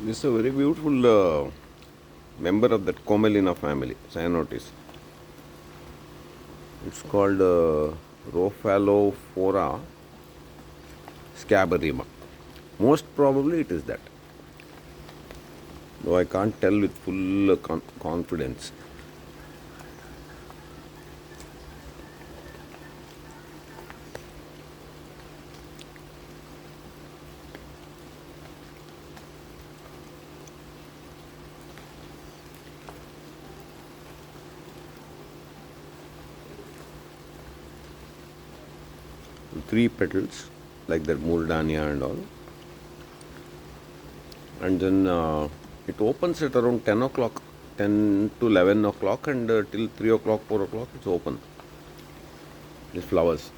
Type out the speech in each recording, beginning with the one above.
This is a very beautiful member of that Comelina family, cyanotis. It's called Rophalophora scabarima. Most probably it is that, though I can't tell with full confidence. Three petals, like that Murdannia and all. And then it opens at around 10 o'clock, 10 to 11 o'clock, and till 3 o'clock, 4 o'clock, it's open. These flowers.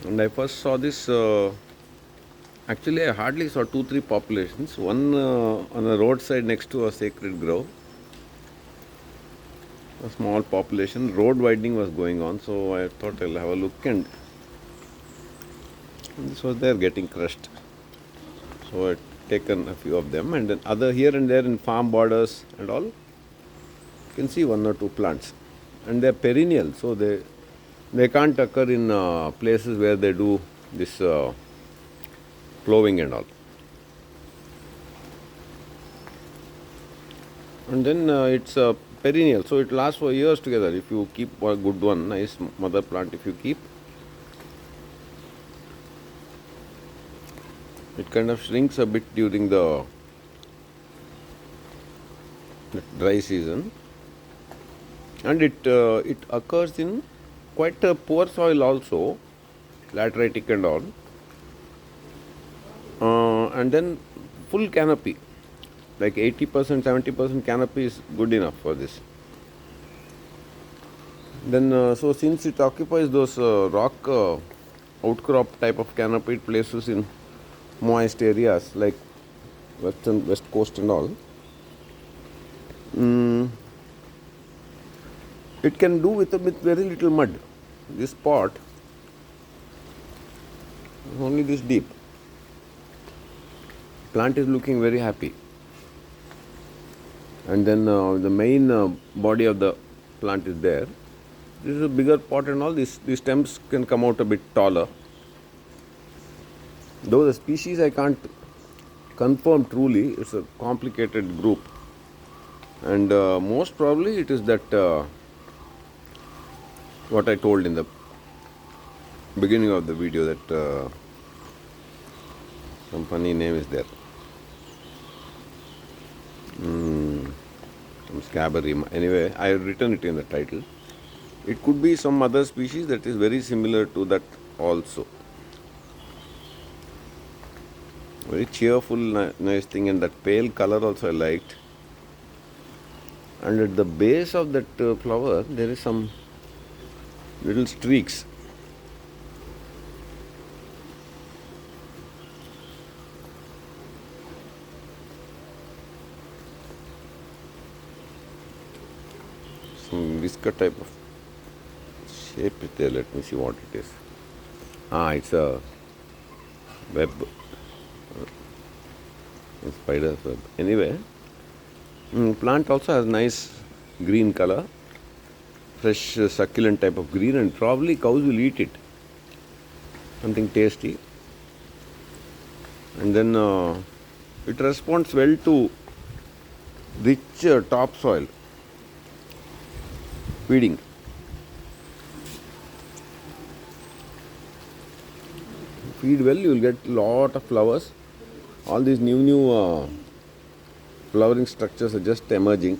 And I first saw this. Actually, I hardly saw two, three populations. One on the roadside next to a sacred grove. A small population. Road widening was going on, so I thought I'll have a look. And this was there getting crushed. So I taken a few of them, and then other here and there in farm borders and all. You can see one or two plants, and they're perennial, so they can't occur in places where they do this plowing and all. And then it's perennial, so it lasts for years together. If you keep a good one, nice mother plant, if you keep, it kind of shrinks a bit during the dry season, and it occurs in quite a poor soil also, lateritic and all, and then full canopy, like 80%, 70% canopy is good enough for this. Then so since it occupies those rock outcrop type of canopied places in moist areas like west coast and all, it can do with very little mud. This pot is only this deep. Plant is looking very happy, and then the main body of the plant is there. This is a bigger pot and all. These stems can come out a bit taller. Though the species I can't confirm truly, it's a complicated group, and most probably it is that what I told in the beginning of the video, that some funny name is there. Some scabarima. Anyway, I have written it in the title. It could be some other species that is very similar to that also. Very cheerful, nice thing, and that pale color also I liked. And at the base of that flower, there is some little streaks. Some whisker type of shape is there. Let me see what it is. It's a web. Spider's web. Anyway, plant also has nice green color, fresh succulent type of green, and probably cows will eat it. Something tasty. And then it responds well to rich topsoil feeding. Feed well, you will get lot of flowers. All these new flowering structures are just emerging,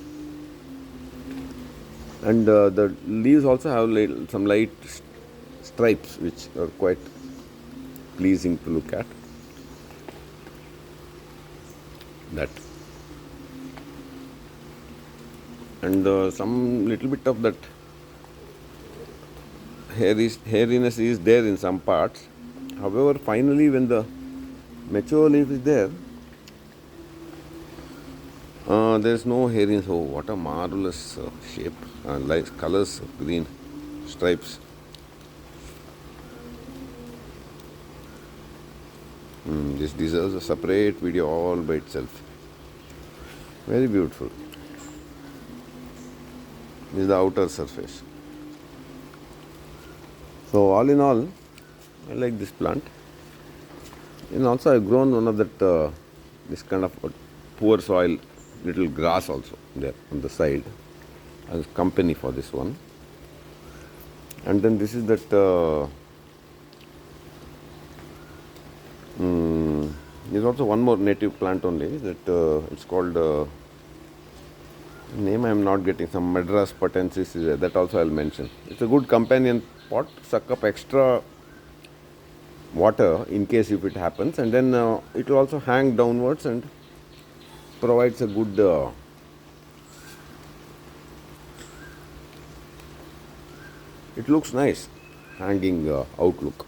and the leaves also have some light stripes which are quite pleasing to look at. That, and some little bit of that hairiness is there in some parts. However, finally when the mature leaf is there, There's no hair in. Oh, what a marvelous shape. Light colors, green stripes. This deserves a separate video all by itself. Very beautiful. This is the outer surface. So all in all, I like this plant. And also I've grown one of that this kind of poor soil, little grass also there on the side as company for this one. And then this is that there's also one more native plant only that it's called name I am not getting, some maderaspatensis is there. That also I'll mention. It's a good companion pot, suck up extra water in case if it happens, and then it will also hang downwards and provides a good it looks nice hanging outlook.